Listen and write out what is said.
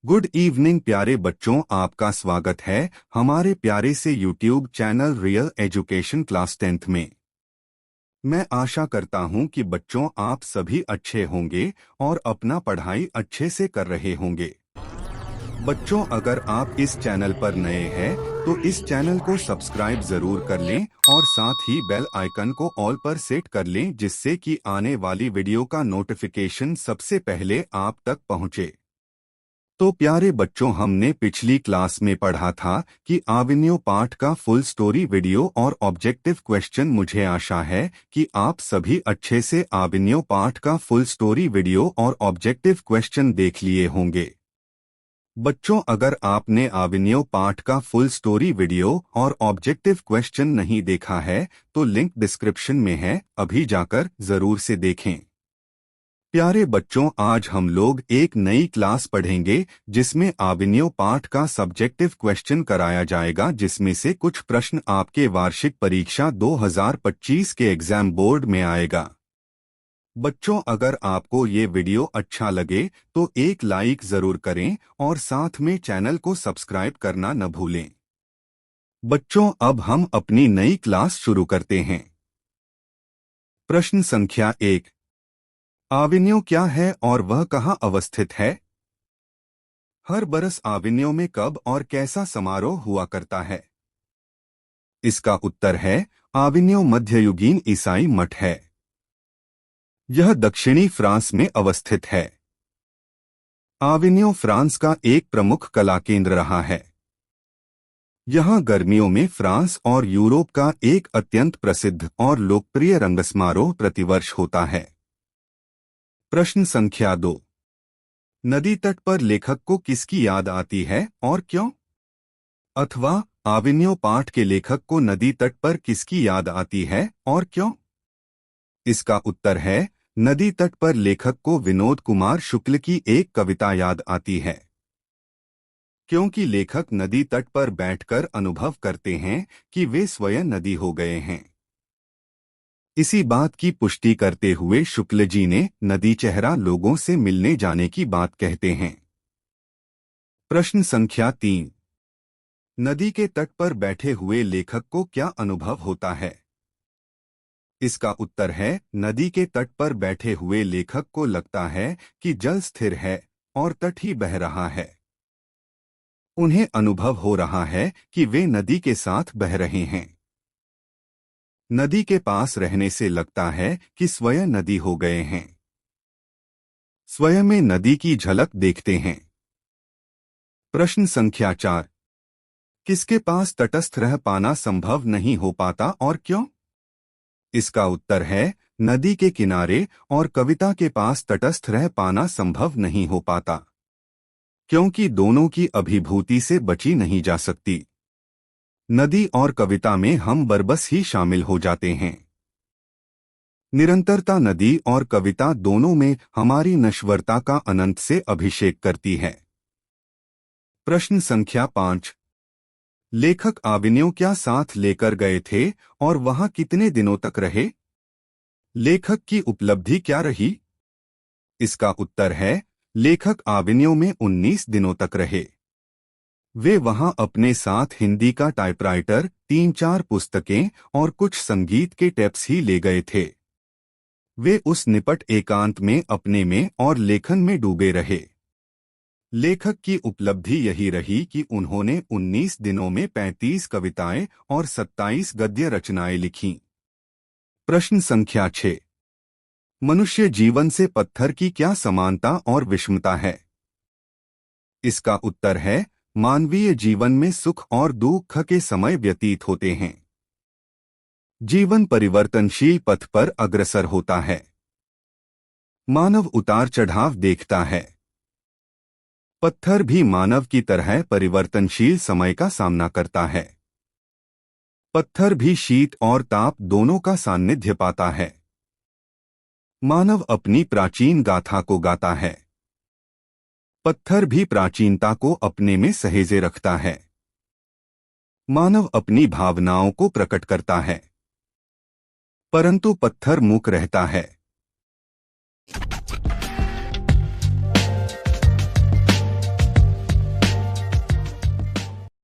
Good evening प्यारे बच्चों, आपका स्वागत है हमारे प्यारे से YouTube channel real education class 10th में। मैं आशा करता हूं कि बच्चों आप सभी अच्छे होंगे और अपना पढ़ाई अच्छे से कर रहे होंगे। बच्चों, अगर आप इस चैनल पर नए हैं तो इस चैनल को सब्सक्राइब जरूर कर लें और साथ ही बेल आइकन को ऑल पर सेट कर लें, जिससे कि आने वाली वीडियो का नोटिफिकेशन सबसे पहले आप तक पहुंचे। तो प्यारे बच्चों, हमने पिछली क्लास में पढ़ा था कि आविन्यो पाठ का फुल स्टोरी वीडियो और ऑब्जेक्टिव क्वेश्चन। मुझे आशा है कि आप सभी अच्छे से आविन्यो पाठ का फुल स्टोरी वीडियो और ऑब्जेक्टिव क्वेश्चन देख लिए होंगे। बच्चों, अगर आपने आविन्यो पाठ का फुल स्टोरी वीडियो और ऑब्जेक्टिव क्वेश्चन नहीं देखा है तो लिंक डिस्क्रिप्शन में है, अभी जाकर जरूर से देखें। प्यारे बच्चों, आज हम लोग एक नई क्लास पढ़ेंगे जिसमें आविन्यो पाठ का सब्जेक्टिव क्वेश्चन कराया जाएगा, जिसमें से कुछ प्रश्न आपके वार्षिक परीक्षा 2025 के एग्जाम बोर्ड में आएगा। बच्चों, अगर आपको ये वीडियो अच्छा लगे तो एक लाइक जरूर करें और साथ में चैनल को सब्सक्राइब करना न भूलें। बच्चों, अब हम अपनी नई क्लास शुरू करते हैं। प्रश्न संख्या 1। आविन्यो क्या है और वह कहाँ अवस्थित है? हर बरस आविन्यो में कब और कैसा समारोह हुआ करता है? इसका उत्तर है आविन्यो मध्ययुगीन ईसाई मठ है। यह दक्षिणी फ्रांस में अवस्थित है। आविन्यो फ्रांस का एक प्रमुख कला केंद्र रहा है। यहाँ गर्मियों में फ्रांस और यूरोप का एक अत्यंत प्रसिद्ध और लोकप्रिय रंग समारोह प्रतिवर्ष होता है। प्रश्न संख्या 2। नदी तट पर लेखक को किसकी याद आती है और क्यों? अथवा आविन्यो पाठ के लेखक को नदी तट पर किसकी याद आती है और क्यों? इसका उत्तर है नदी तट पर लेखक को विनोद कुमार शुक्ल की एक कविता याद आती है, क्योंकि लेखक नदी तट पर बैठकर अनुभव करते हैं कि वे स्वयं नदी हो गए हैं। इसी बात की पुष्टि करते हुए शुक्ल जी ने नदी चेहरा लोगों से मिलने जाने की बात कहते हैं। प्रश्न संख्या 3। नदी के तट पर बैठे हुए लेखक को क्या अनुभव होता है? इसका उत्तर है नदी के तट पर बैठे हुए लेखक को लगता है कि जल स्थिर है और तट ही बह रहा है। उन्हें अनुभव हो रहा है कि वे नदी के साथ बह रहे हैं। नदी के पास रहने से लगता है कि स्वयं नदी हो गए हैं। स्वयं में नदी की झलक देखते हैं। प्रश्न संख्या 4। किसके पास तटस्थ रह पाना संभव नहीं हो पाता और क्यों? इसका उत्तर है नदी के किनारे और कविता के पास तटस्थ रह पाना संभव नहीं हो पाता, क्योंकि दोनों की अभिभूति से बची नहीं जा सकती। नदी और कविता में हम बरबस ही शामिल हो जाते हैं। निरंतरता नदी और कविता दोनों में हमारी नश्वरता का अनंत से अभिषेक करती है। प्रश्न संख्या 5। लेखक आविन्यो क्या साथ लेकर गए थे और वहां कितने दिनों तक रहे? लेखक की उपलब्धि क्या रही? इसका उत्तर है लेखक आविन्यो में 19 दिनों तक रहे। वे वहां अपने साथ हिंदी का टाइपराइटर, 3-4 पुस्तकें और कुछ संगीत के टेप्स ही ले गए थे। वे उस निपट एकांत में अपने में और लेखन में डूबे रहे। लेखक की उपलब्धि यही रही कि उन्होंने 19 दिनों में 35 कविताएं और 27 गद्य रचनाएं लिखीं। प्रश्न संख्या 6। मनुष्य जीवन से पत्थर की क्या समानता और विषमता है? इसका उत्तर है मानवीय जीवन में सुख और दुख के समय व्यतीत होते हैं। जीवन परिवर्तनशील पथ पर अग्रसर होता है। मानव उतार चढ़ाव देखता है। पत्थर भी मानव की तरह परिवर्तनशील समय का सामना करता है। पत्थर भी शीत और ताप दोनों का सान्निध्य पाता है। मानव अपनी प्राचीन गाथा को गाता है। पत्थर भी प्राचीनता को अपने में सहेजे रखता है। मानव अपनी भावनाओं को प्रकट करता है, परंतु पत्थर मूक रहता है।